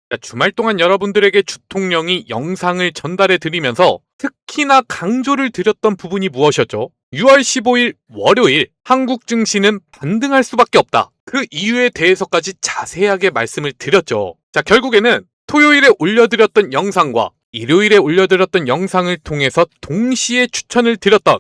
자, 주말 동안 여러분들에게 주통령이 영상을 전달해 드리면서 특히나 강조를 드렸던 부분이 무엇이었죠? 6월 15일 월요일 한국 증시는 반등할 수밖에 없다. 그 이유에 대해서까지 자세하게 말씀을 드렸죠. 자, 결국에는 토요일에 올려드렸던 영상과 일요일에 올려드렸던 영상을 통해서 동시에 추천을 드렸던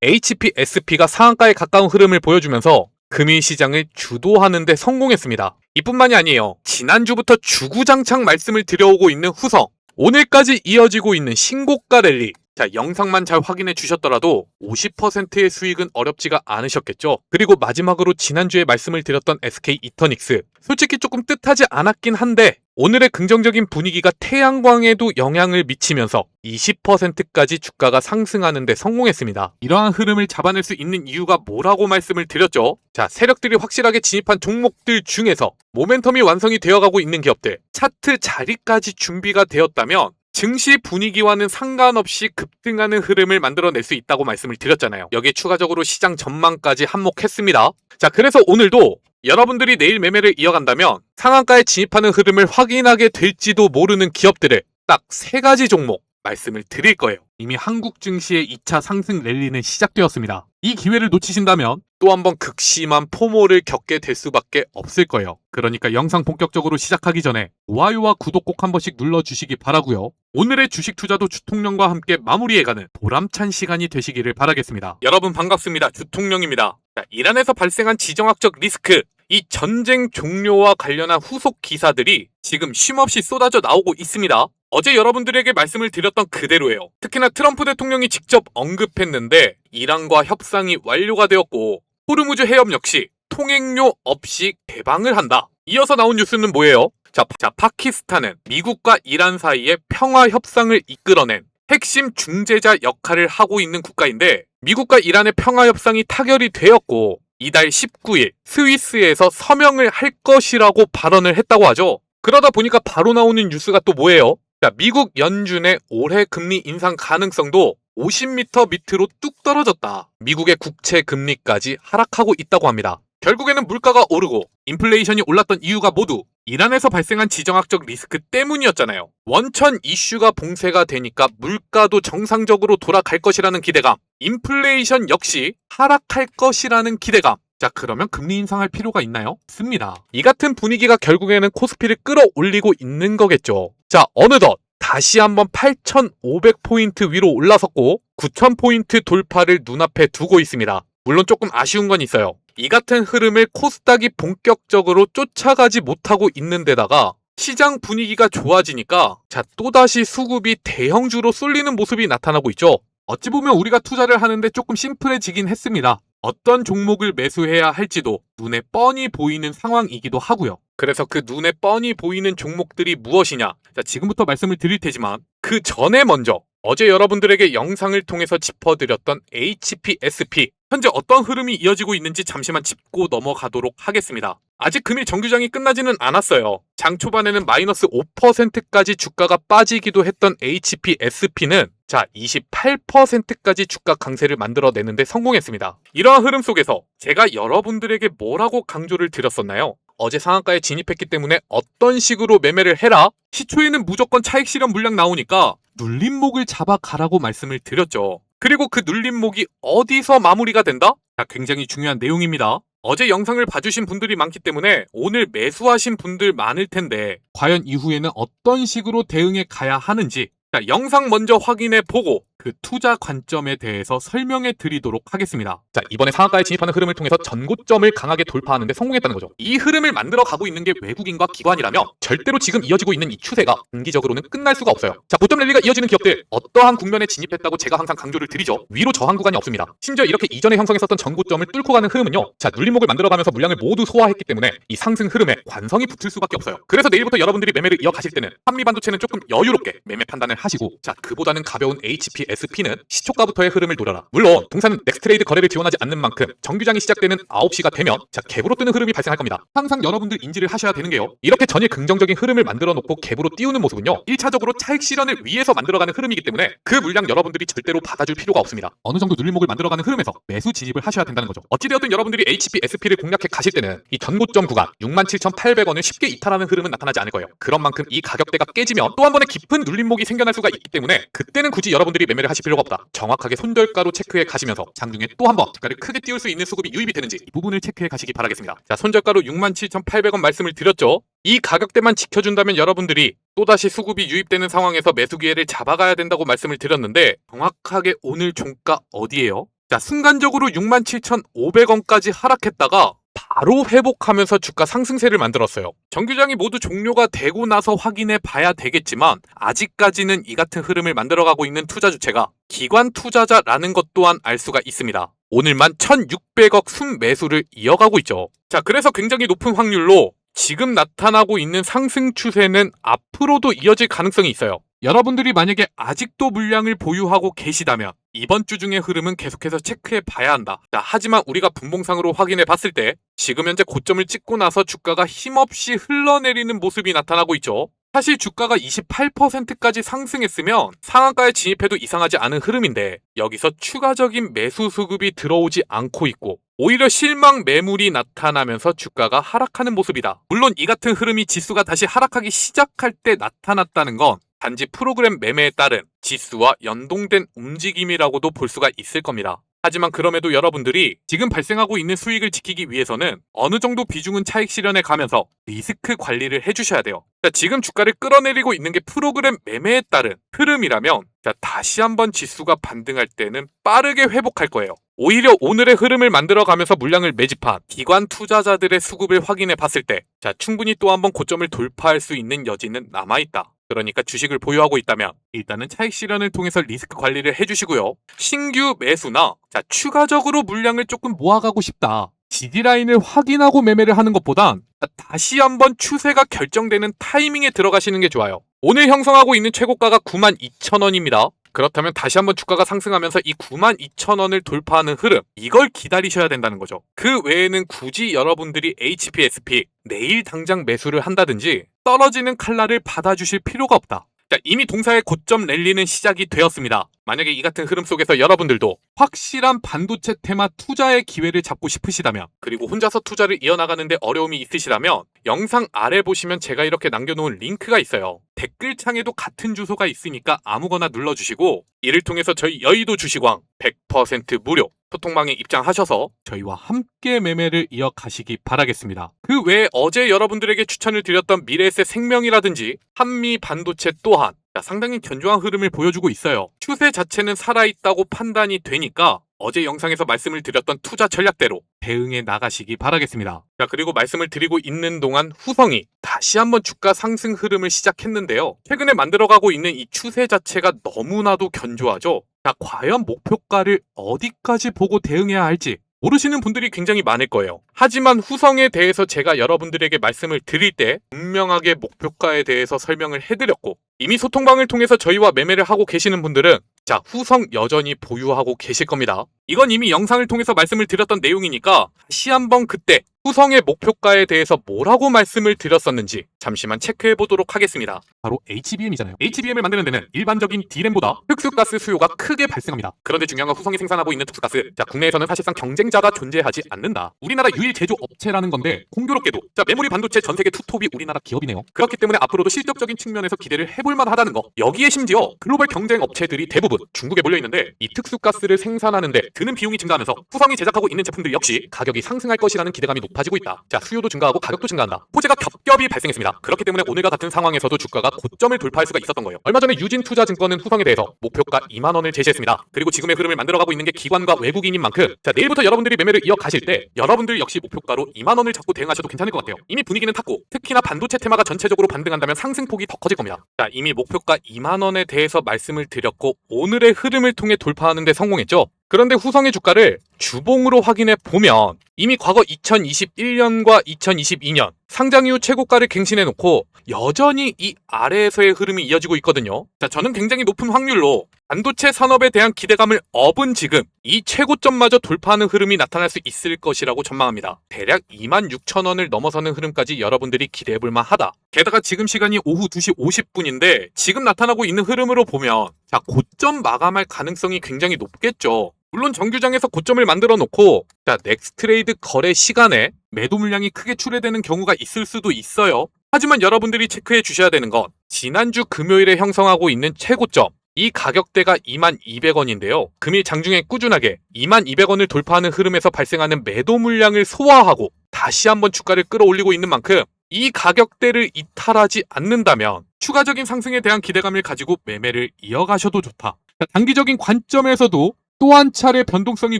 HPSP가 상한가에 가까운 흐름을 보여주면서 금일시장을 주도하는 데 성공했습니다. 이뿐만이 아니에요. 지난주부터 주구장창 말씀을 드려오고 있는 후성, 오늘까지 이어지고 있는 신고가 랠리. 자, 영상만 잘 확인해 주셨더라도 50%의 수익은 어렵지가 않으셨겠죠. 그리고 마지막으로 지난주에 말씀을 드렸던 SK 이터닉스, 솔직히 조금 뜻하지 않았긴 한데 오늘의 긍정적인 분위기가 태양광에도 영향을 미치면서 20%까지 주가가 상승하는 데 성공했습니다. 이러한 흐름을 잡아낼 수 있는 이유가 뭐라고 말씀을 드렸죠? 자, 세력들이 확실하게 진입한 종목들 중에서 모멘텀이 완성이 되어가고 있는 기업들, 차트 자리까지 준비가 되었다면 증시 분위기와는 상관없이 급등하는 흐름을 만들어낼 수 있다고 말씀을 드렸잖아요. 여기에 추가적으로 시장 전망까지 한몫했습니다. 자, 그래서 오늘도 여러분들이 내일 매매를 이어간다면 상한가에 진입하는 흐름을 확인하게 될지도 모르는 기업들을 딱 3가지 종목 말씀을 드릴 거예요. 이미 한국 증시의 2차 상승 랠리는 시작되었습니다. 이 기회를 놓치신다면 또 한번 극심한 포모를 겪게 될 수밖에 없을 거예요. 그러니까 영상 본격적으로 시작하기 전에 좋아요와 구독 꼭 한 번씩 눌러주시기 바라고요. 오늘의 주식 투자도 주통령과 함께 마무리해가는 보람찬 시간이 되시기를 바라겠습니다. 여러분 반갑습니다. 주통령입니다. 자, 이란에서 발생한 지정학적 리스크, 이 전쟁 종료와 관련한 후속 기사들이 지금 쉼없이 쏟아져 나오고 있습니다. 어제 여러분들에게 말씀을 드렸던 그대로예요. 특히나 트럼프 대통령이 직접 언급했는데 이란과 협상이 완료가 되었고 호르무즈 해협 역시 통행료 없이 개방을 한다. 이어서 나온 뉴스는 뭐예요? 자, 파키스탄은 미국과 이란 사이에 평화 협상을 이끌어낸 핵심 중재자 역할을 하고 있는 국가인데 미국과 이란의 평화 협상이 타결이 되었고 이달 19일 스위스에서 서명을 할 것이라고 발언을 했다고 하죠. 그러다 보니까 바로 나오는 뉴스가 또 뭐예요? 자, 미국 연준의 올해 금리 인상 가능성도 50m 밑으로 뚝 떨어졌다. 미국의 국채 금리까지 하락하고 있다고 합니다. 결국에는 물가가 오르고 인플레이션이 올랐던 이유가 모두 이란에서 발생한 지정학적 리스크 때문이었잖아요. 원천 이슈가 봉쇄가 되니까 물가도 정상적으로 돌아갈 것이라는 기대감, 인플레이션 역시 하락할 것이라는 기대감. 자, 그러면 금리 인상할 필요가 있나요? 없습니다. 이 같은 분위기가 결국에는 코스피를 끌어올리고 있는 거겠죠. 자, 어느덧 다시 한번 8,500포인트 위로 올라섰고 9,000포인트 돌파를 눈앞에 두고 있습니다. 물론 조금 아쉬운 건 있어요. 이 같은 흐름을 코스닥이 본격적으로 쫓아가지 못하고 있는 데다가 시장 분위기가 좋아지니까 자, 또다시 수급이 대형주로 쏠리는 모습이 나타나고 있죠. 어찌 보면 우리가 투자를 하는데 조금 심플해지긴 했습니다. 어떤 종목을 매수해야 할지도 눈에 뻔히 보이는 상황이기도 하고요. 그래서 그 눈에 뻔히 보이는 종목들이 무엇이냐? 자, 지금부터 말씀을 드릴 테지만 그 전에 먼저 어제 여러분들에게 영상을 통해서 짚어드렸던 HPSP, 현재 어떤 흐름이 이어지고 있는지 잠시만 짚고 넘어가도록 하겠습니다. 아직 금일 정규장이 끝나지는 않았어요. 장 초반에는 마이너스 5%까지 주가가 빠지기도 했던 HPSP는 자, 28%까지 주가 강세를 만들어내는데 성공했습니다. 이러한 흐름 속에서 제가 여러분들에게 뭐라고 강조를 드렸었나요? 어제 상한가에 진입했기 때문에 어떤 식으로 매매를 해라? 시초에는 무조건 차익 실현 물량 나오니까 눌림목을 잡아가라고 말씀을 드렸죠. 그리고 그 눌림목이 어디서 마무리가 된다? 자, 굉장히 중요한 내용입니다. 어제 영상을 봐주신 분들이 많기 때문에 오늘 매수하신 분들 많을 텐데 과연 이후에는 어떤 식으로 대응해 가야 하는지 자, 영상 먼저 확인해 보고 그 투자 관점에 대해서 설명해 드리도록 하겠습니다. 자, 이번에 상한가에 진입하는 흐름을 통해서 전고점을 강하게 돌파하는 데 성공했다는 거죠. 이 흐름을 만들어 가고 있는 게 외국인과 기관이라며 절대로 지금 이어지고 있는 이 추세가 단기적으로는 끝날 수가 없어요. 자, 보점 랠리가 이어지는 기업들 어떠한 국면에 진입했다고 제가 항상 강조를 드리죠. 위로 저항 구간이 없습니다. 심지어 이렇게 이전에 형성했었던 전고점을 뚫고 가는 흐름은요. 자, 눌림목을 만들어가면서 물량을 모두 소화했기 때문에 이 상승 흐름에 관성이 붙을 수밖에 없어요. 그래서 내일부터 여러분들이 매매를 이어가실 때는 한미반도체는 조금 여유롭게 매매 판단을 하시고 자, 그보다는 가벼운 HPS HPSP는 시초가부터의 흐름을 노려라. 물론 동사는 넥스트레이드 거래를 지원하지 않는 만큼 정규장이 시작되는 9시가 되면 갭으로 뜨는 흐름이 발생할 겁니다. 항상 여러분들 인지를 하셔야 되는 게요. 이렇게 전일 긍정적인 흐름을 만들어 놓고 갭으로 띄우는 모습은요. 1차적으로 차익 실현을 위해서 만들어가는 흐름이기 때문에 그 물량 여러분들이 절대로 받아줄 필요가 없습니다. 어느 정도 눌림목을 만들어가는 흐름에서 매수 진입을 하셔야 된다는 거죠. 어찌되었든 여러분들이 HPSP를 공략해 가실 때는 이 전고점 구간 67,800원을 쉽게 이탈하는 흐름은 나타나지 않을 거예요. 그런 만큼 이 가격대가 깨지면 또 한 번의 깊은 눌림목이 생겨날 수가 있기 때문에 그때는 굳이 여러분들이 매매를 하실 필요가 없다. 정확하게 손절가로 체크해 가시면서 장중에 또 한 번 주가를 크게 띄울 수 있는 수급이 유입이 되는지 이 부분을 체크해 가시기 바라겠습니다. 자, 손절가로 67,800원 말씀을 드렸죠. 이 가격대만 지켜준다면 여러분들이 또다시 수급이 유입되는 상황에서 매수 기회를 잡아가야 된다고 말씀을 드렸는데 정확하게 오늘 종가 어디예요? 자, 순간적으로 67,500원까지 하락했다가 바로 회복하면서 주가 상승세를 만들었어요. 정규장이 모두 종료가 되고 나서 확인해 봐야 되겠지만 아직까지는 이 같은 흐름을 만들어가고 있는 투자 주체가 기관 투자자라는 것 또한 알 수가 있습니다. 오늘만 1,600억 순매수를 이어가고 있죠. 자, 그래서 굉장히 높은 확률로 지금 나타나고 있는 상승 추세는 앞으로도 이어질 가능성이 있어요. 여러분들이 만약에 아직도 물량을 보유하고 계시다면 이번 주 중의 흐름은 계속해서 체크해 봐야 한다. 자, 하지만 우리가 분봉상으로 확인해 봤을 때 지금 현재 고점을 찍고 나서 주가가 힘없이 흘러내리는 모습이 나타나고 있죠. 사실 주가가 28%까지 상승했으면 상한가에 진입해도 이상하지 않은 흐름인데 여기서 추가적인 매수 수급이 들어오지 않고 있고 오히려 실망 매물이 나타나면서 주가가 하락하는 모습이다. 물론 이 같은 흐름이 지수가 다시 하락하기 시작할 때 나타났다는 건 단지 프로그램 매매에 따른 지수와 연동된 움직임이라고도 볼 수가 있을 겁니다. 하지만 그럼에도 여러분들이 지금 발생하고 있는 수익을 지키기 위해서는 어느 정도 비중은 차익 실현해 가면서 리스크 관리를 해주셔야 돼요. 자, 지금 주가를 끌어내리고 있는 게 프로그램 매매에 따른 흐름이라면 자, 다시 한번 지수가 반등할 때는 빠르게 회복할 거예요. 오히려 오늘의 흐름을 만들어가면서 물량을 매집한 기관 투자자들의 수급을 확인해 봤을 때 자, 충분히 또 한번 고점을 돌파할 수 있는 여지는 남아있다. 그러니까 주식을 보유하고 있다면 일단은 차익 실현을 통해서 리스크 관리를 해주시고요. 신규 매수나 자, 추가적으로 물량을 조금 모아가고 싶다. 지지라인을 확인하고 매매를 하는 것보단 다시 한번 추세가 결정되는 타이밍에 들어가시는 게 좋아요. 오늘 형성하고 있는 최고가가 92,000원입니다. 그렇다면 다시 한번 주가가 상승하면서 이 92,000원을 돌파하는 흐름 이걸 기다리셔야 된다는 거죠. 그 외에는 굳이 여러분들이 HPSP 내일 당장 매수를 한다든지 떨어지는 칼날을 받아주실 필요가 없다. 자, 이미 동사의 고점 랠리는 시작이 되었습니다. 만약에 이 같은 흐름 속에서 여러분들도 확실한 반도체 테마 투자의 기회를 잡고 싶으시다면 그리고 혼자서 투자를 이어나가는데 어려움이 있으시다면 영상 아래 보시면 제가 이렇게 남겨놓은 링크가 있어요. 댓글창에도 같은 주소가 있으니까 아무거나 눌러주시고 이를 통해서 저희 여의도 주식왕 100% 무료 소통방에 입장하셔서 저희와 함께 매매를 이어가시기 바라겠습니다. 그 외에 어제 여러분들에게 추천을 드렸던 미래에셋 생명이라든지 한미 반도체 또한 상당히 견조한 흐름을 보여주고 있어요. 추세 자체는 살아있다고 판단이 되니까 어제 영상에서 말씀을 드렸던 투자 전략대로 대응해 나가시기 바라겠습니다. 자, 그리고 말씀을 드리고 있는 동안 후성이 다시 한번 주가 상승 흐름을 시작했는데요. 최근에 만들어가고 있는 이 추세 자체가 너무나도 견조하죠. 자, 과연 목표가를 어디까지 보고 대응해야 할지 모르시는 분들이 굉장히 많을 거예요. 하지만 후성에 대해서 제가 여러분들에게 말씀을 드릴 때 분명하게 목표가에 대해서 설명을 해드렸고 이미 소통방을 통해서 저희와 매매를 하고 계시는 분들은 자, 후성 여전히 보유하고 계실 겁니다. 이건 이미 영상을 통해서 말씀을 드렸던 내용이니까 다시 한번 그때 후성의 목표가에 대해서 뭐라고 말씀을 드렸었는지 잠시만 체크해 보도록 하겠습니다. 바로 HBM이잖아요. HBM을 만드는 데는 일반적인 D램보다 흑수가스 수요가 크게 발생합니다. 그런데 중요한 건 후성이 생산하고 있는 특수가스. 자, 국내에서는 사실상 경쟁자가 존재하지 않는다. 우리나라 유일 제조 업체라는 건데 공교롭게도 자, 메모리 반도체 전 세계 투톱이 우리나라 기업이네요. 그렇기 때문에 앞으로도 실적적인 측면에서 기대를 해볼 만하다는 거. 여기에 심지어 글로벌 경쟁 업체들이 대부분 중국에 몰려 있는데 이 특수가스를 생산하는데 드는 비용이 증가하면서 후성이 제작하고 있는 제품들 역시 가격이 상승할 것이라는 기대감이 높아지고 있다. 자, 수요도 증가하고 가격도 증가한다. 호재가 겹겹이 발생했습니다. 그렇기 때문에 오늘과 같은 상황에서도 주가가 고점을 돌파할 수가 있었던 거예요. 얼마 전에 유진투자증권은 후성에 대해서 목표가 2만 원을 제시했습니다. 그리고 지금의 흐름을 만들어가고 있는 게 기관과 외국인인 만큼 자, 내일부터 여러분들이 매매를 이어가실 때 여러분들 역시 목표가로 2만 원을 잡고 대응하셔도 괜찮을 것 같아요. 이미 분위기는 탔고 특히나 반도체 테마가 전체적으로 반등한다면 상승폭이 더 커질 겁니다. 자, 이미 목표가 2만 원에 대해서 말씀을 드렸고 오늘의 흐름을 통해 돌파하는 데 성공했죠. 그런데 후성의 주가를 주봉으로 확인해 보면 이미 과거 2021년과 2022년 상장 이후 최고가를 갱신해 놓고 여전히 이 아래에서의 흐름이 이어지고 있거든요. 자, 저는 굉장히 높은 확률로 반도체 산업에 대한 기대감을 업은 지금 이 최고점마저 돌파하는 흐름이 나타날 수 있을 것이라고 전망합니다. 대략 26,000원을 넘어서는 흐름까지 여러분들이 기대해 볼 만하다. 게다가 지금 시간이 오후 2시 50분인데 지금 나타나고 있는 흐름으로 보면 자, 고점 마감할 가능성이 굉장히 높겠죠. 물론 정규장에서 고점을 만들어 놓고 자, 넥스트레이드 거래 시간에 매도 물량이 크게 출회되는 경우가 있을 수도 있어요. 하지만 여러분들이 체크해 주셔야 되는 건 지난주 금요일에 형성하고 있는 최고점 이 가격대가 22,200원인데요. 금일 장중에 꾸준하게 22,200원을 돌파하는 흐름에서 발생하는 매도 물량을 소화하고 다시 한번 주가를 끌어올리고 있는 만큼 이 가격대를 이탈하지 않는다면 추가적인 상승에 대한 기대감을 가지고 매매를 이어가셔도 좋다. 단기적인 관점에서도 또 한 차례 변동성이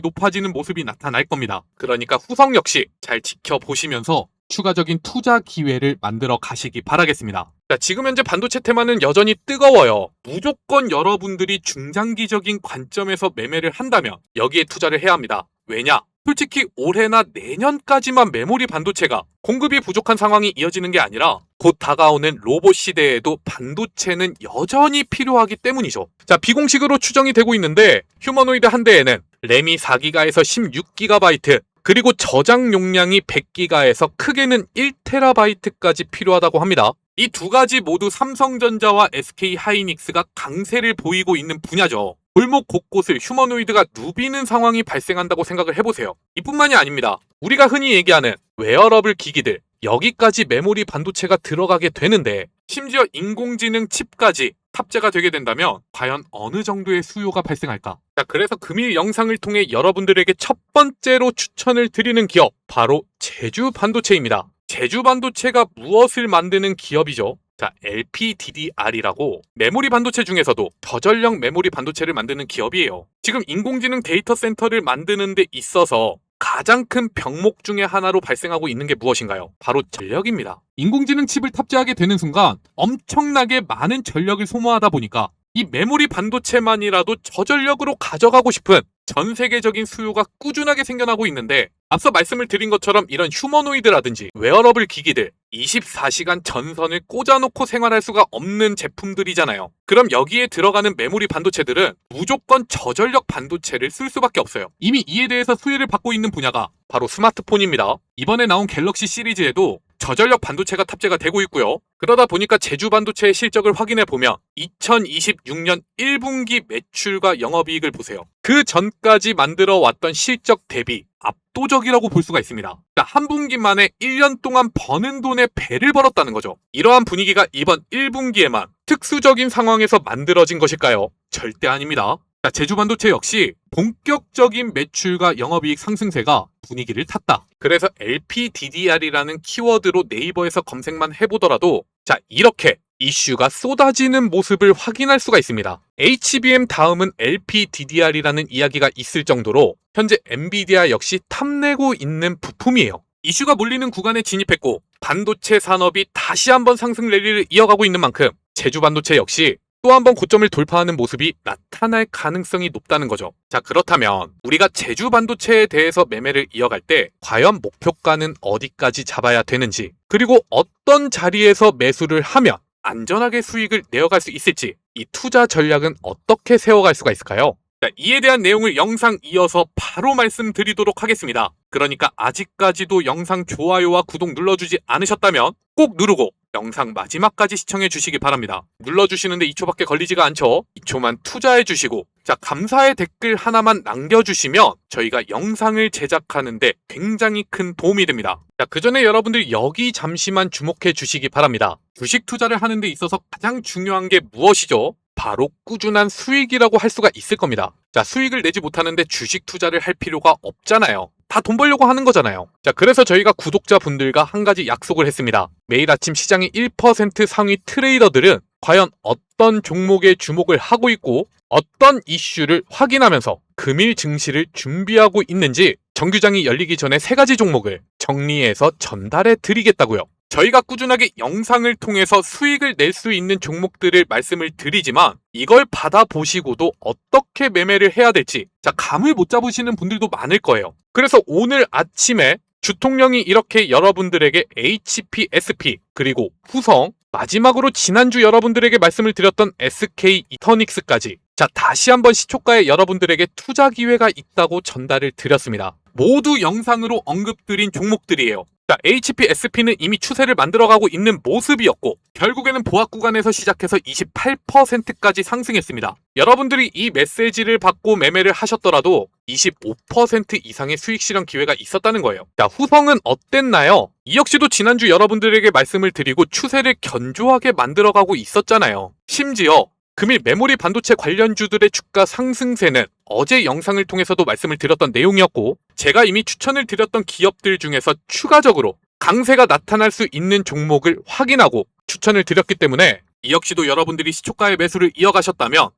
높아지는 모습이 나타날 겁니다. 그러니까 후성 역시 잘 지켜보시면서 추가적인 투자 기회를 만들어 가시기 바라겠습니다. 자, 지금 현재 반도체 테마는 여전히 뜨거워요. 무조건 여러분들이 중장기적인 관점에서 매매를 한다면 여기에 투자를 해야 합니다. 왜냐? 솔직히 올해나 내년까지만 메모리 반도체가 공급이 부족한 상황이 이어지는 게 아니라 곧 다가오는 로봇 시대에도 반도체는 여전히 필요하기 때문이죠. 자, 비공식으로 추정이 되고 있는데 휴머노이드 한 대에는 램이 4기가에서 16GB 그리고 저장 용량이 100기가에서 크게는 1TB까지 필요하다고 합니다. 이 두 가지 모두 삼성전자와 SK 하이닉스가 강세를 보이고 있는 분야죠. 골목 곳곳을 휴머노이드가 누비는 상황이 발생한다고 생각을 해보세요. 이뿐만이 아닙니다. 우리가 흔히 얘기하는 웨어러블 기기들 여기까지 메모리 반도체가 들어가게 되는데 심지어 인공지능 칩까지 탑재가 되게 된다면 과연 어느 정도의 수요가 발생할까? 자, 그래서 금일 영상을 통해 여러분들에게 첫 번째로 추천을 드리는 기업 바로 제주 반도체입니다. 제주 반도체가 무엇을 만드는 기업이죠? 자, LPDDR이라고 메모리 반도체 중에서도 저전력 메모리 반도체를 만드는 기업이에요. 지금 인공지능 데이터 센터를 만드는 데 있어서 가장 큰 병목 중에 하나로 발생하고 있는 게 무엇인가요? 바로 전력입니다. 인공지능 칩을 탑재하게 되는 순간 엄청나게 많은 전력을 소모하다 보니까 이 메모리 반도체만이라도 저전력으로 가져가고 싶은 전 세계적인 수요가 꾸준하게 생겨나고 있는데 앞서 말씀을 드린 것처럼 이런 휴머노이드라든지 웨어러블 기기들 24시간 전선을 꽂아놓고 생활할 수가 없는 제품들이잖아요. 그럼 여기에 들어가는 메모리 반도체들은 무조건 저전력 반도체를 쓸 수밖에 없어요. 이미 이에 대해서 수혜를 받고 있는 분야가 바로 스마트폰입니다. 이번에 나온 갤럭시 시리즈에도 저전력 반도체가 탑재가 되고 있고요. 그러다 보니까 제주 반도체의 실적을 확인해 보면 2026년 1분기 매출과 영업이익을 보세요. 그 전까지 만들어 왔던 실적 대비 압도적이라고 볼 수가 있습니다. 한 분기 만에 1년 동안 버는 돈의 배를 벌었다는 거죠. 이러한 분위기가 이번 1분기에만 특수적인 상황에서 만들어진 것일까요? 절대 아닙니다. 제주 반도체 역시 본격적인 매출과 영업이익 상승세가 분위기를 탔다. 그래서 LPDDR이라는 키워드로 네이버에서 검색만 해보더라도 이렇게 이슈가 쏟아지는 모습을 확인할 수가 있습니다. HBM 다음은 LPDDR이라는 이야기가 있을 정도로 현재 엔비디아 역시 탐내고 있는 부품이에요. 이슈가 몰리는 구간에 진입했고 반도체 산업이 다시 한번 상승 랠리를 이어가고 있는 만큼 제주 반도체 역시 또 한 번 고점을 돌파하는 모습이 나타날 가능성이 높다는 거죠. 그렇다면 우리가 제주 반도체에 대해서 매매를 이어갈 때 과연 목표가는 어디까지 잡아야 되는지, 그리고 어떤 자리에서 매수를 하면 안전하게 수익을 내어갈 수 있을지, 이 투자 전략은 어떻게 세워갈 수가 있을까요? 이에 대한 내용을 영상 이어서 바로 말씀드리도록 하겠습니다. 그러니까 아직까지도 영상 좋아요와 구독 눌러주지 않으셨다면 꼭 누르고 영상 마지막까지 시청해 주시기 바랍니다. 눌러주시는데 2초밖에 걸리지가 않죠. 2초만 투자해 주시고 감사의 댓글 하나만 남겨주시면 저희가 영상을 제작하는데 굉장히 큰 도움이 됩니다. 그 전에 여러분들 여기 잠시만 주목해 주시기 바랍니다. 주식 투자를 하는 데 있어서 가장 중요한 게 무엇이죠? 바로 꾸준한 수익이라고 할 수가 있을 겁니다. 수익을 내지 못하는데 주식 투자를 할 필요가 없잖아요. 다 돈 벌려고 하는 거잖아요. 그래서 저희가 구독자분들과 한 가지 약속을 했습니다. 매일 아침 시장의 1% 상위 트레이더들은 과연 어떤 종목에 주목을 하고 있고 어떤 이슈를 확인하면서 금일 증시를 준비하고 있는지 정규장이 열리기 전에 3가지 종목을 정리해서 전달해 드리겠다고요. 저희가 꾸준하게 영상을 통해서 수익을 낼 수 있는 종목들을 말씀을 드리지만 이걸 받아보시고도 어떻게 매매를 해야 될지 감을 못 잡으시는 분들도 많을 거예요. 그래서 오늘 아침에 주통령이 이렇게 여러분들에게 HPSP 그리고 후성, 마지막으로 지난주 여러분들에게 말씀을 드렸던 SK 이터닉스까지 다시 한번 시초가에 여러분들에게 투자 기회가 있다고 전달을 드렸습니다. 모두 영상으로 언급드린 종목들이에요. HPSP는 이미 추세를 만들어가고 있는 모습이었고 결국에는 보합 구간에서 시작해서 28%까지 상승했습니다. 여러분들이 이 메시지를 받고 매매를 하셨더라도 25% 이상의 수익 실현 기회가 있었다는 거예요. 후성은 어땠나요? 이 역시도 지난주 여러분들에게 말씀을 드리고 추세를 견조하게 만들어가고 있었잖아요. 심지어 금일 메모리 반도체 관련주들의 주가 상승세는 어제 영상을 통해서도 말씀을 드렸던 내용이었고 제가 이미 추천을 드렸던 기업들 중에서 추가적으로 강세가 나타날 수 있는 종목을 확인하고 추천을 드렸기 때문에 이 역시도 여러분들이 시초가의 매수를 이어가셨다면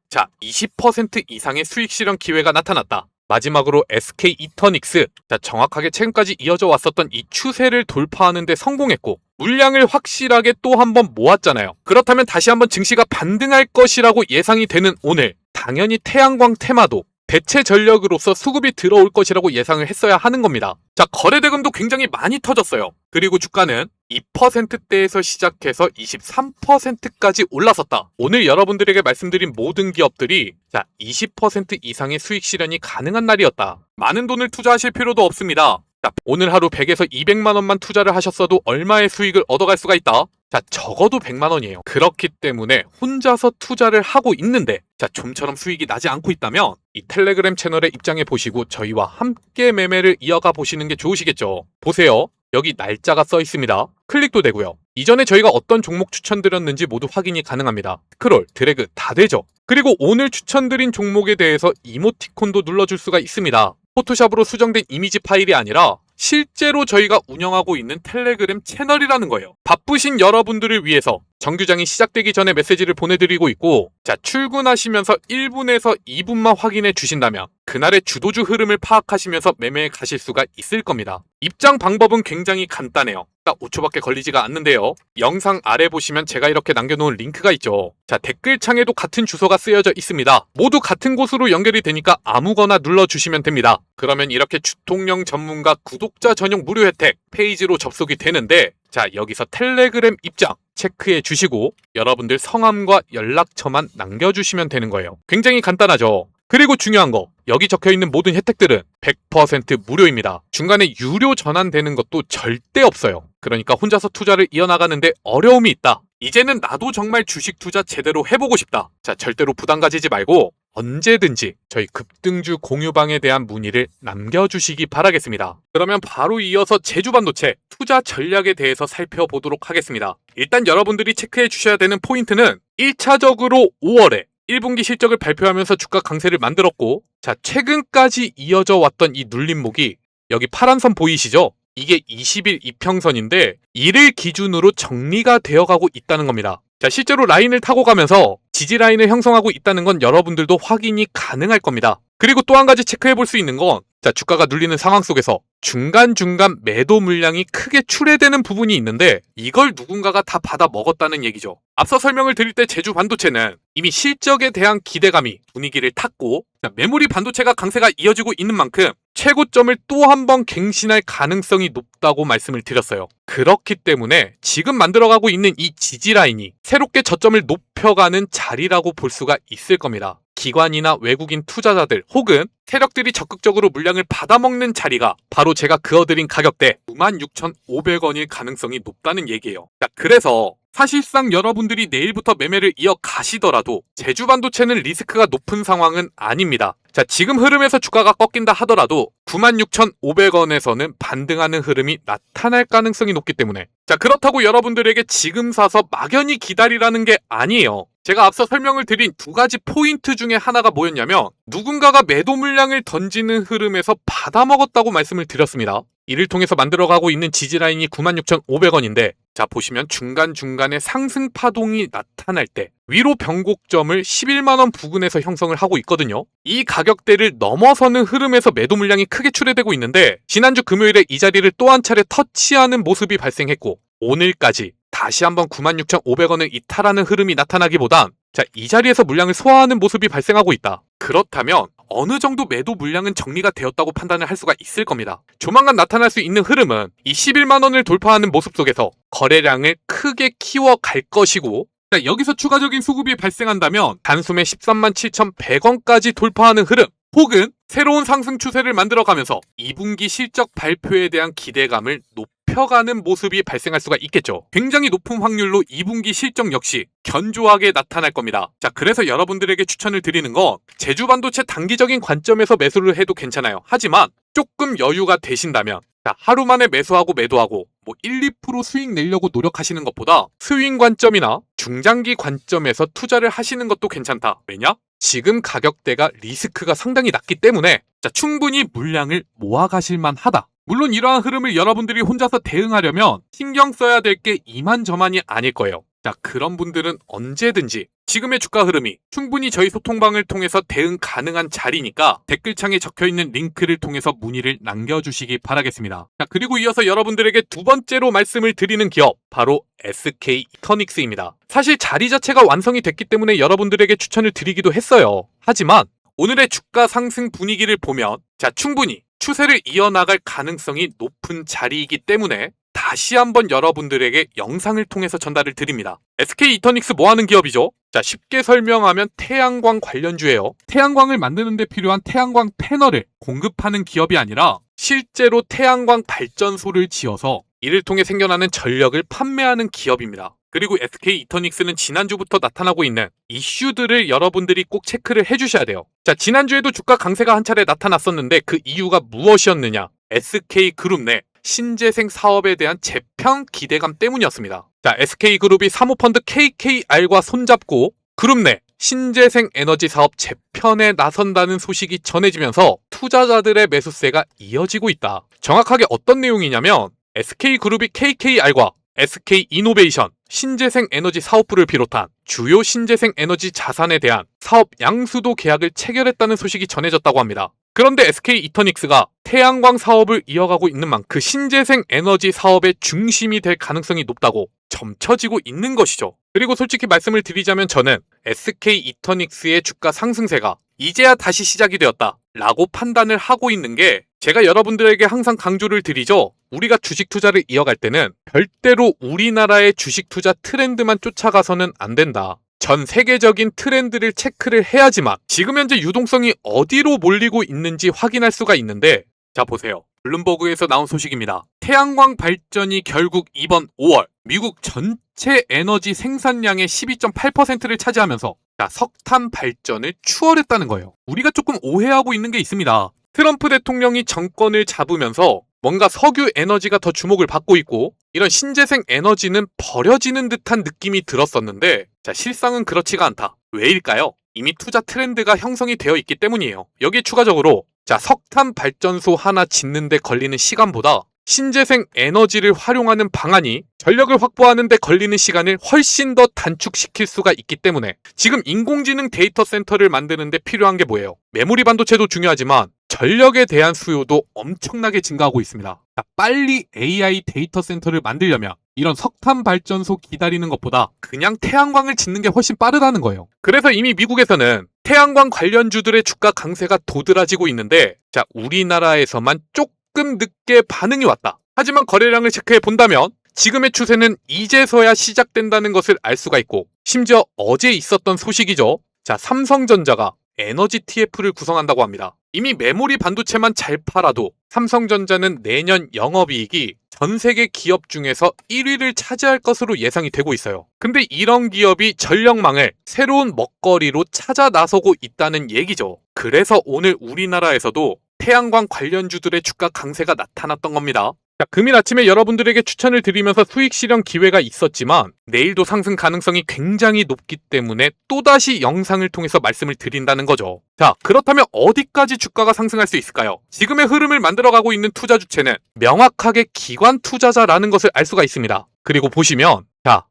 20% 이상의 수익 실현 기회가 나타났다. 마지막으로 SK 이터닉스, 정확하게 최근까지 이어져 왔었던 이 추세를 돌파하는 데 성공했고 물량을 확실하게 또 한번 모았잖아요. 그렇다면 다시 한번 증시가 반등할 것이라고 예상이 되는 오늘 당연히 태양광 테마도 대체 전력으로서 수급이 들어올 것이라고 예상을 했어야 하는 겁니다. 거래대금도 굉장히 많이 터졌어요. 그리고 주가는 2%대에서 시작해서 23%까지 올라섰다. 오늘 여러분들에게 말씀드린 모든 기업들이 20% 이상의 수익 실현이 가능한 날이었다. 많은 돈을 투자하실 필요도 없습니다. 오늘 하루 100에서 200만 원만 투자를 하셨어도 얼마의 수익을 얻어갈 수가 있다? 적어도 100만 원이에요. 그렇기 때문에 혼자서 투자를 하고 있는데 좀처럼 수익이 나지 않고 있다면 이 텔레그램 채널에 입장해 보시고 저희와 함께 매매를 이어가 보시는 게 좋으시겠죠. 보세요. 여기 날짜가 써 있습니다. 클릭도 되고요. 이전에 저희가 어떤 종목 추천드렸는지 모두 확인이 가능합니다. 스크롤, 드래그 다 되죠. 그리고 오늘 추천드린 종목에 대해서 이모티콘도 눌러줄 수가 있습니다. 포토샵으로 수정된 이미지 파일이 아니라 실제로 저희가 운영하고 있는 텔레그램 채널이라는 거예요. 바쁘신 여러분들을 위해서 정규장이 시작되기 전에 메시지를 보내드리고 있고 출근하시면서 1분에서 2분만 확인해 주신다면 그날의 주도주 흐름을 파악하시면서 매매에 가실 수가 있을 겁니다. 입장 방법은 굉장히 간단해요. 딱 5초밖에 걸리지가 않는데요. 영상 아래 보시면 제가 이렇게 남겨놓은 링크가 있죠. 댓글창에도 같은 주소가 쓰여져 있습니다. 모두 같은 곳으로 연결이 되니까 아무거나 눌러주시면 됩니다. 그러면 이렇게 주통령 전문가 구독자 전용 무료 혜택 페이지로 접속이 되는데 여기서 텔레그램 입장 체크해 주시고 여러분들 성함과 연락처만 남겨주시면 되는 거예요. 굉장히 간단하죠. 그리고 중요한 거 여기 적혀있는 모든 혜택들은 100% 무료입니다. 중간에 유료 전환되는 것도 절대 없어요. 그러니까 혼자서 투자를 이어나가는데 어려움이 있다. 이제는 나도 정말 주식 투자 제대로 해보고 싶다. 절대로 부담 가지지 말고 언제든지 저희 급등주 공유방에 대한 문의를 남겨주시기 바라겠습니다. 그러면 바로 이어서 제주반도체 투자 전략에 대해서 살펴보도록 하겠습니다. 일단 여러분들이 체크해 주셔야 되는 포인트는 1차적으로 5월에 1분기 실적을 발표하면서 주가 강세를 만들었고 최근까지 이어져 왔던 이 눌림목이 여기 파란 선 보이시죠? 이게 20일 이평선인데 이를 기준으로 정리가 되어가고 있다는 겁니다. 실제로 라인을 타고 가면서 지지 라인을 형성하고 있다는 건 여러분들도 확인이 가능할 겁니다. 그리고 또 한 가지 체크해 볼 수 있는 건 주가가 눌리는 상황 속에서 중간중간 매도 물량이 크게 출회되는 부분이 있는데 이걸 누군가가 다 받아 먹었다는 얘기죠. 앞서 설명을 드릴 때 제주 반도체는 이미 실적에 대한 기대감이 분위기를 탔고 메모리 반도체가 강세가 이어지고 있는 만큼 최고점을 또 한 번 갱신할 가능성이 높다고 말씀을 드렸어요. 그렇기 때문에 지금 만들어가고 있는 이 지지 라인이 새롭게 저점을 높여가는 자리라고 볼 수가 있을 겁니다. 기관이나 외국인 투자자들 혹은 세력들이 적극적으로 물량을 받아먹는 자리가 바로 제가 그어드린 가격대 96,500원일 가능성이 높다는 얘기예요. 그래서 사실상 여러분들이 내일부터 매매를 이어가시더라도 제주반도체는 리스크가 높은 상황은 아닙니다. 지금 흐름에서 주가가 꺾인다 하더라도 96,500원에서는 반등하는 흐름이 나타날 가능성이 높기 때문에 그렇다고 여러분들에게 지금 사서 막연히 기다리라는 게 아니에요. 제가 앞서 설명을 드린 두 가지 포인트 중에 하나가 뭐였냐면 누군가가 매도 물량을 던지는 흐름에서 받아먹었다고 말씀을 드렸습니다. 이를 통해서 만들어가고 있는 지지라인이 96,500원인데 보시면 중간중간에 상승 파동이 나타날 때 위로 변곡점을 11만원 부근에서 형성을 하고 있거든요. 이 가격대를 넘어서는 흐름에서 매도 물량이 크게 출회되고 있는데 지난주 금요일에 이 자리를 또 한 차례 터치하는 모습이 발생했고 오늘까지 다시 한번 96,500원을 이탈하는 흐름이 나타나기보단 이 자리에서 물량을 소화하는 모습이 발생하고 있다. 그렇다면 어느 정도 매도 물량은 정리가 되었다고 판단을 할 수가 있을 겁니다. 조만간 나타날 수 있는 흐름은 이 11만원을 돌파하는 모습 속에서 거래량을 크게 키워갈 것이고, 여기서 추가적인 수급이 발생한다면 단숨에 13만 7,100원까지 돌파하는 흐름, 혹은 새로운 상승 추세를 만들어가면서 2분기 실적 발표에 대한 기대감을 높여가는 모습이 발생할 수가 있겠죠. 굉장히 높은 확률로 2분기 실적 역시 견조하게 나타날 겁니다. 그래서 여러분들에게 추천을 드리는 건 제주반도체 단기적인 관점에서 매수를 해도 괜찮아요. 하지만 조금 여유가 되신다면 하루 만에 매수하고 매도하고 1, 2% 수익 내려고 노력하시는 것보다 스윙 관점이나 중장기 관점에서 투자를 하시는 것도 괜찮다. 왜냐? 지금 가격대가 리스크가 상당히 낮기 때문에 충분히 물량을 모아가실만 하다. 물론 이러한 흐름을 여러분들이 혼자서 대응하려면 신경 써야 될 게 이만저만이 아닐 거예요. 그런 분들은 언제든지 지금의 주가 흐름이 충분히 저희 소통방을 통해서 대응 가능한 자리니까 댓글창에 적혀있는 링크를 통해서 문의를 남겨주시기 바라겠습니다. 그리고 이어서 여러분들에게 두 번째로 말씀을 드리는 기업, 바로 SK 이터닉스입니다. 사실 자리 자체가 완성이 됐기 때문에 여러분들에게 추천을 드리기도 했어요. 하지만 오늘의 주가 상승 분위기를 보면 충분히 추세를 이어나갈 가능성이 높은 자리이기 때문에 다시 한번 여러분들에게 영상을 통해서 전달을 드립니다. SK 이터닉스 뭐하는 기업이죠? 쉽게 설명하면 태양광 관련주예요. 태양광을 만드는 데 필요한 태양광 패널을 공급하는 기업이 아니라 실제로 태양광 발전소를 지어서 이를 통해 생겨나는 전력을 판매하는 기업입니다. 그리고 SK 이터닉스는 지난주부터 나타나고 있는 이슈들을 여러분들이 꼭 체크를 해주셔야 돼요. 지난주에도 주가 강세가 한 차례 나타났었는데 그 이유가 무엇이었느냐? SK그룹 내 신재생 사업에 대한 재편 기대감 때문이었습니다. SK그룹이 사모펀드 KKR과 손잡고 그룹 내 신재생 에너지 사업 재편에 나선다는 소식이 전해지면서 투자자들의 매수세가 이어지고 있다. 정확하게 어떤 내용이냐면 SK그룹이 KKR과 SK이노베이션 신재생 에너지 사업부를 비롯한 주요 신재생 에너지 자산에 대한 사업 양수도 계약을 체결했다는 소식이 전해졌다고 합니다. 그런데 SK 이터닉스가 태양광 사업을 이어가고 있는 만큼 그 신재생 에너지 사업의 중심이 될 가능성이 높다고 점쳐지고 있는 것이죠. 그리고 솔직히 말씀을 드리자면 저는 SK 이터닉스의 주가 상승세가 이제야 다시 시작이 되었다 라고 판단을 하고 있는 게, 제가 여러분들에게 항상 강조를 드리죠. 우리가 주식 투자를 이어갈 때는 절대로 우리나라의 주식 투자 트렌드만 쫓아가서는 안 된다. 전 세계적인 트렌드를 체크를 해야지만 지금 현재 유동성이 어디로 몰리고 있는지 확인할 수가 있는데, 보세요. 블룸버그에서 나온 소식입니다. 태양광 발전이 결국 이번 5월 미국 전체 에너지 생산량의 12.8%를 차지하면서 석탄 발전을 추월했다는 거예요. 우리가 조금 오해하고 있는 게 있습니다. 트럼프 대통령이 정권을 잡으면서 뭔가 석유 에너지가 더 주목을 받고 있고 이런 신재생 에너지는 버려지는 듯한 느낌이 들었었는데 실상은 그렇지가 않다. 왜일까요? 이미 투자 트렌드가 형성이 되어 있기 때문이에요. 여기에 추가적으로 석탄 발전소 하나 짓는 데 걸리는 시간보다 신재생 에너지를 활용하는 방안이 전력을 확보하는 데 걸리는 시간을 훨씬 더 단축시킬 수가 있기 때문에 지금 인공지능 데이터 센터를 만드는 데 필요한 게 뭐예요? 메모리 반도체도 중요하지만 전력에 대한 수요도 엄청나게 증가하고 있습니다. 빨리 AI 데이터 센터를 만들려면 이런 석탄 발전소 기다리는 것보다 그냥 태양광을 짓는 게 훨씬 빠르다는 거예요. 그래서 이미 미국에서는 태양광 관련주들의 주가 강세가 도드라지고 있는데 우리나라에서만 조금 늦게 반응이 왔다. 하지만 거래량을 체크해 본다면 지금의 추세는 이제서야 시작된다는 것을 알 수가 있고, 심지어 어제 있었던 소식이죠. 삼성전자가 에너지 TF를 구성한다고 합니다. 이미 메모리 반도체만 잘 팔아도 삼성전자는 내년 영업이익이 전 세계 기업 중에서 1위를 차지할 것으로 예상이 되고 있어요. 근데 이런 기업이 전력망을 새로운 먹거리로 찾아 나서고 있다는 얘기죠. 그래서 오늘 우리나라에서도 태양광 관련주들의 주가 강세가 나타났던 겁니다. 금일 아침에 여러분들에게 추천을 드리면서 수익 실현 기회가 있었지만 내일도 상승 가능성이 굉장히 높기 때문에 또다시 영상을 통해서 말씀을 드린다는 거죠. 그렇다면 어디까지 주가가 상승할 수 있을까요? 지금의 흐름을 만들어가고 있는 투자 주체는 명확하게 기관 투자자라는 것을 알 수가 있습니다. 그리고 보시면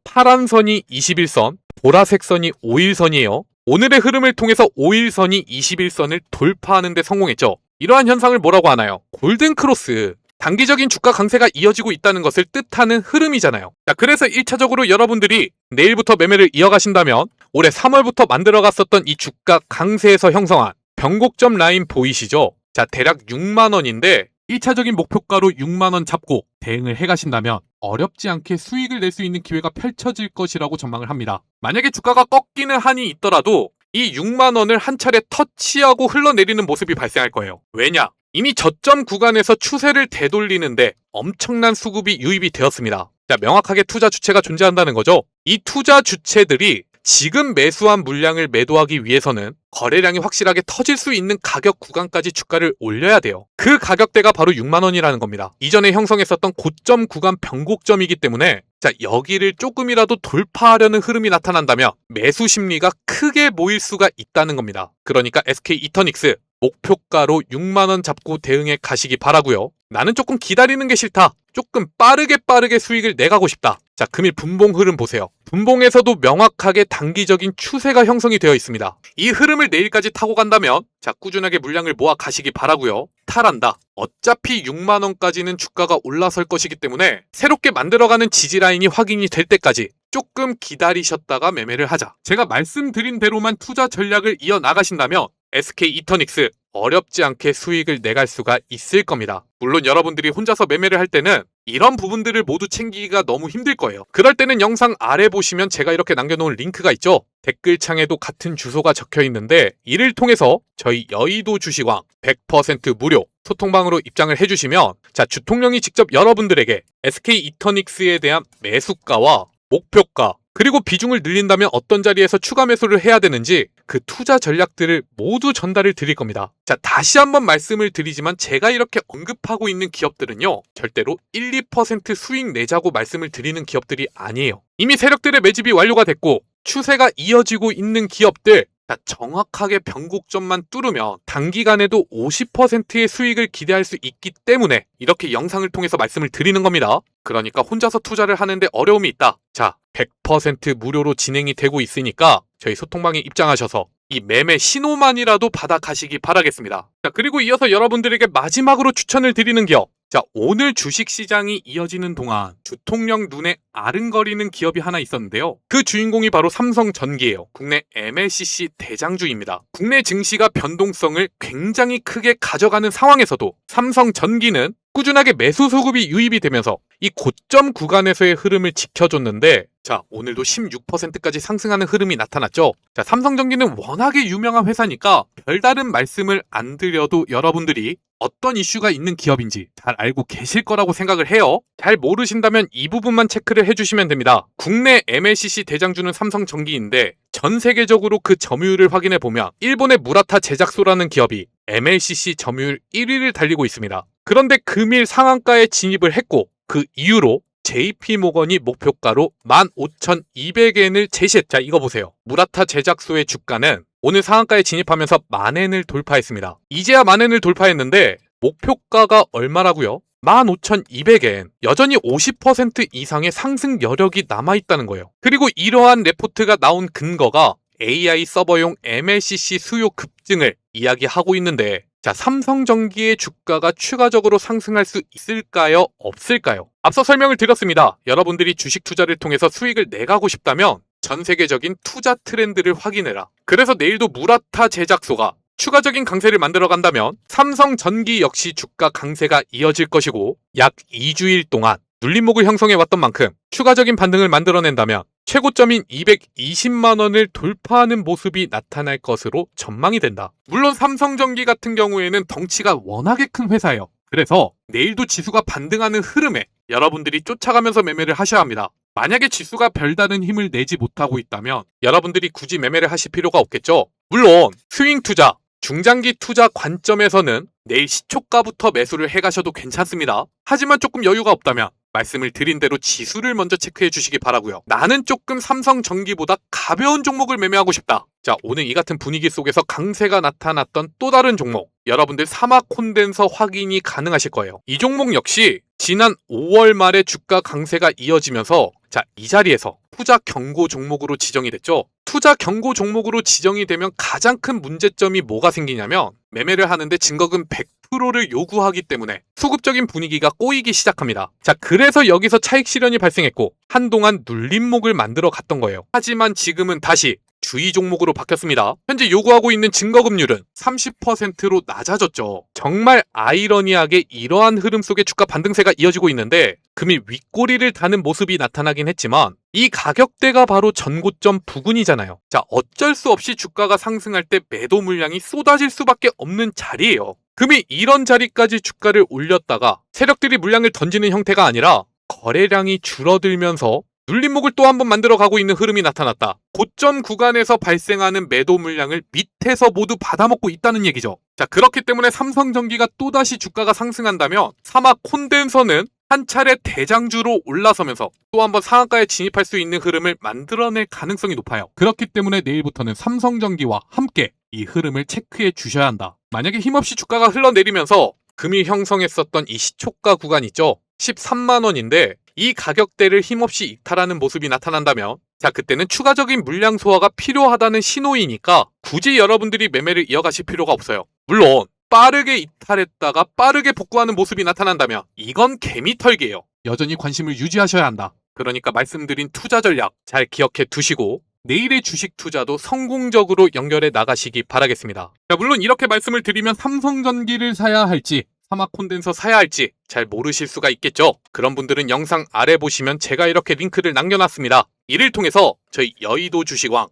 파란 선이 21선, 보라색 선이 5일선이에요. 오늘의 흐름을 통해서 5일선이 21선을 돌파하는 데 성공했죠. 이러한 현상을 뭐라고 하나요? 골든 크로스. 단기적인 주가 강세가 이어지고 있다는 것을 뜻하는 흐름이잖아요. 자, 그래서 1차적으로 여러분들이 내일부터 매매를 이어가신다면 올해 3월부터 만들어갔었던 이 주가 강세에서 형성한 변곡점 라인 보이시죠? 자, 대략 6만원인데 1차적인 목표가로 6만원 잡고 대응을 해가신다면 어렵지 않게 수익을 낼 수 있는 기회가 펼쳐질 것이라고 전망을 합니다. 만약에 주가가 꺾이는 한이 있더라도 이 6만원을 한 차례 터치하고 흘러내리는 모습이 발생할 거예요. 왜냐? 이미 저점 구간에서 추세를 되돌리는데 엄청난 수급이 유입이 되었습니다. 자, 명확하게 투자 주체가 존재한다는 거죠. 이 투자 주체들이 지금 매수한 물량을 매도하기 위해서는 거래량이 확실하게 터질 수 있는 가격 구간까지 주가를 올려야 돼요. 그 가격대가 바로 6만원이라는 겁니다. 이전에 형성했었던 고점 구간 변곡점이기 때문에 자, 여기를 조금이라도 돌파하려는 흐름이 나타난다면 매수 심리가 크게 모일 수가 있다는 겁니다. 그러니까 SK 이터닉스 목표가로 6만원 잡고 대응해 가시기 바라고요. 나는 조금 기다리는 게 싫다. 조금 빠르게 수익을 내가고 싶다. 자, 금일 분봉 흐름 보세요. 분봉에서도 명확하게 단기적인 추세가 형성이 되어 있습니다. 이 흐름을 내일까지 타고 간다면 자, 꾸준하게 물량을 모아 가시기 바라고요. 탈한다. 어차피 6만원까지는 주가가 올라설 것이기 때문에 새롭게 만들어가는 지지라인이 확인이 될 때까지 조금 기다리셨다가 매매를 하자. 제가 말씀드린 대로만 투자 전략을 이어나가신다면 SK 이터닉스 어렵지 않게 수익을 내갈 수가 있을 겁니다. 물론 여러분들이 혼자서 매매를 할 때는 이런 부분들을 모두 챙기기가 너무 힘들 거예요. 그럴 때는 영상 아래 보시면 제가 이렇게 남겨놓은 링크가 있죠. 댓글창에도 같은 주소가 적혀 있는데 이를 통해서 저희 여의도 주식왕 100% 무료 소통방으로 입장을 해주시면 자, 주통령이 직접 여러분들에게 SK 이터닉스에 대한 매수가와 목표가 그리고 비중을 늘린다면 어떤 자리에서 추가 매수를 해야 되는지 그 투자 전략들을 모두 전달을 드릴 겁니다. 자, 다시 한번 말씀을 드리지만 제가 이렇게 언급하고 있는 기업들은요, 절대로 1, 2% 수익 내자고 말씀을 드리는 기업들이 아니에요. 이미 세력들의 매집이 완료가 됐고 추세가 이어지고 있는 기업들, 자, 정확하게 변곡점만 뚫으면 단기간에도 50%의 수익을 기대할 수 있기 때문에 이렇게 영상을 통해서 말씀을 드리는 겁니다. 그러니까 혼자서 투자를 하는데 어려움이 있다. 자, 100% 무료로 진행이 되고 있으니까 저희 소통방에 입장하셔서 이 매매 신호만이라도 받아 가시기 바라겠습니다. 자, 그리고 이어서 여러분들에게 마지막으로 추천을 드리는 기업. 자, 오늘 주식시장이 이어지는 동안 주통령 눈에 아른거리는 기업이 하나 있었는데요. 그 주인공이 바로 삼성전기예요. 국내 MLCC 대장주입니다. 국내 증시가 변동성을 굉장히 크게 가져가는 상황에서도 삼성전기는 꾸준하게 매수 소급이 유입이 되면서 이 고점 구간에서의 흐름을 지켜줬는데 자, 오늘도 16%까지 상승하는 흐름이 나타났죠. 자, 삼성전기는 워낙에 유명한 회사니까 별다른 말씀을 안 드려도 여러분들이 어떤 이슈가 있는 기업인지 잘 알고 계실 거라고 생각을 해요. 잘 모르신다면 이 부분만 체크를 해주시면 됩니다. 국내 MLCC 대장주는 삼성전기인데 전 세계적으로 그 점유율을 확인해 보면 일본의 무라타 제작소라는 기업이 MLCC 점유율 1위를 달리고 있습니다. 그런데 금일 상한가에 진입을 했고 그 이후로 JP모건이 목표가로 15,200엔을 제시했. 자, 이거 보세요. 무라타 제작소의 주가는 오늘 상한가에 진입하면서 10,000엔을 돌파했습니다. 이제야 10,000엔을 돌파했는데 목표가가 얼마라고요? 15,200엔. 여전히 50% 이상의 상승 여력이 남아있다는 거예요. 그리고 이러한 레포트가 나온 근거가 AI 서버용 MLCC 수요 급증을 이야기하고 있는데 자, 삼성전기의 주가가 추가적으로 상승할 수 있을까요? 없을까요? 앞서 설명을 드렸습니다. 여러분들이 주식 투자를 통해서 수익을 내가고 싶다면 전 세계적인 투자 트렌드를 확인해라. 그래서 내일도 무라타 제작소가 추가적인 강세를 만들어 간다면 삼성전기 역시 주가 강세가 이어질 것이고 약 2주일 동안 눌림목을 형성해 왔던 만큼 추가적인 반등을 만들어낸다면 최고점인 220만 원을 돌파하는 모습이 나타날 것으로 전망이 된다. 물론 삼성전기 같은 경우에는 덩치가 워낙에 큰 회사예요. 그래서 내일도 지수가 반등하는 흐름에 여러분들이 쫓아가면서 매매를 하셔야 합니다. 만약에 지수가 별다른 힘을 내지 못하고 있다면 여러분들이 굳이 매매를 하실 필요가 없겠죠. 물론 스윙 투자, 중장기 투자 관점에서는 내일 시초가부터 매수를 해가셔도 괜찮습니다. 하지만 조금 여유가 없다면 말씀을 드린 대로 지수를 먼저 체크해 주시기 바라고요. 나는 조금 삼성전기보다 가벼운 종목을 매매하고 싶다. 자, 오늘 이 같은 분위기 속에서 강세가 나타났던 또 다른 종목, 여러분들 사막 콘덴서 확인이 가능하실 거예요. 이 종목 역시 지난 5월 말에 주가 강세가 이어지면서 자, 이 자리에서 투자 경고 종목으로 지정이 됐죠. 투자 경고 종목으로 지정이 되면 가장 큰 문제점이 뭐가 생기냐면 매매를 하는데 증거금 100%를 요구하기 때문에 수급적인 분위기가 꼬이기 시작합니다. 자, 그래서 여기서 차익 실현이 발생했고 한동안 눌림목을 만들어 갔던 거예요. 하지만 지금은 다시 주의 종목으로 바뀌었습니다. 현재 요구하고 있는 증거금률은 30%로 낮아졌죠. 정말 아이러니하게 이러한 흐름 속에 주가 반등세가 이어지고 있는데 금이 윗꼬리를 다는 모습이 나타나긴 했지만 이 가격대가 바로 전고점 부근이잖아요. 자, 어쩔 수 없이 주가가 상승할 때 매도 물량이 쏟아질 수밖에 없는 자리예요. 금이 이런 자리까지 주가를 올렸다가 세력들이 물량을 던지는 형태가 아니라 거래량이 줄어들면서 눌림목을 또 한 번 만들어 가고 있는 흐름이 나타났다. 고점 구간에서 발생하는 매도 물량을 밑에서 모두 받아먹고 있다는 얘기죠. 자, 그렇기 때문에 삼성전기가 또다시 주가가 상승한다면 사막 콘덴서는 한 차례 대장주로 올라서면서 또 한 번 상한가에 진입할 수 있는 흐름을 만들어낼 가능성이 높아요. 그렇기 때문에 내일부터는 삼성전기와 함께 이 흐름을 체크해 주셔야 한다. 만약에 힘없이 주가가 흘러내리면서 금이 형성했었던 이 시초가 구간 있죠? 13만 원인데 이 가격대를 힘없이 이탈하는 모습이 나타난다면 자, 그때는 추가적인 물량 소화가 필요하다는 신호이니까 굳이 여러분들이 매매를 이어가실 필요가 없어요. 물론 빠르게 이탈했다가 빠르게 복구하는 모습이 나타난다면 이건 개미털기예요. 여전히 관심을 유지하셔야 한다. 그러니까 말씀드린 투자 전략 잘 기억해 두시고 내일의 주식 투자도 성공적으로 연결해 나가시기 바라겠습니다. 자, 물론 이렇게 말씀을 드리면 삼성전기를 사야 할지 사막 콘덴서 사야 할지 잘 모르실 수가 있겠죠. 그런 분들은 영상 아래 보시면 제가 이렇게 링크를 남겨놨습니다. 이를 통해서 저희 여의도 주식왕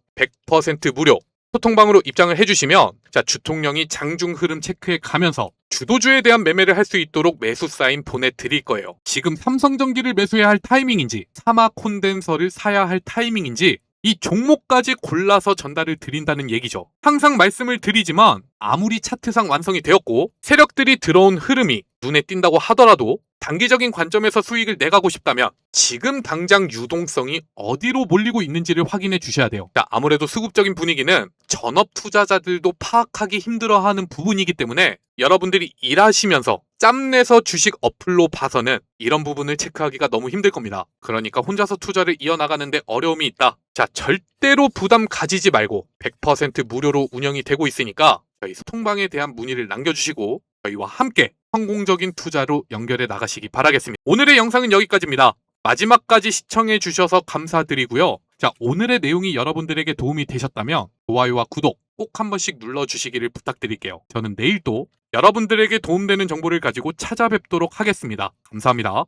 100% 무료 소통방으로 입장을 해주시면 자, 주통령이 장중 흐름 체크해 가면서 주도주에 대한 매매를 할 수 있도록 매수 사인 보내드릴 거예요. 지금 삼성전기를 매수해야 할 타이밍인지 사막 콘덴서를 사야 할 타이밍인지 이 종목까지 골라서 전달을 드린다는 얘기죠. 항상 말씀을 드리지만 아무리 차트상 완성이 되었고 세력들이 들어온 흐름이 눈에 띈다고 하더라도 단기적인 관점에서 수익을 내가고 싶다면 지금 당장 유동성이 어디로 몰리고 있는지를 확인해 주셔야 돼요. 자, 아무래도 수급적인 분위기는 전업 투자자들도 파악하기 힘들어하는 부분이기 때문에 여러분들이 일하시면서 짬내서 주식 어플로 봐서는 이런 부분을 체크하기가 너무 힘들 겁니다. 그러니까 혼자서 투자를 이어나가는데 어려움이 있다. 자, 절대로 부담 가지지 말고 100% 무료로 운영이 되고 있으니까 저희 소통방에 대한 문의를 남겨주시고 저희와 함께 성공적인 투자로 연결해 나가시기 바라겠습니다. 오늘의 영상은 여기까지입니다. 마지막까지 시청해 주셔서 감사드리고요. 자, 오늘의 내용이 여러분들에게 도움이 되셨다면 좋아요와 구독 꼭 한 번씩 눌러주시기를 부탁드릴게요. 저는 내일 또 여러분들에게 도움되는 정보를 가지고 찾아뵙도록 하겠습니다. 감사합니다.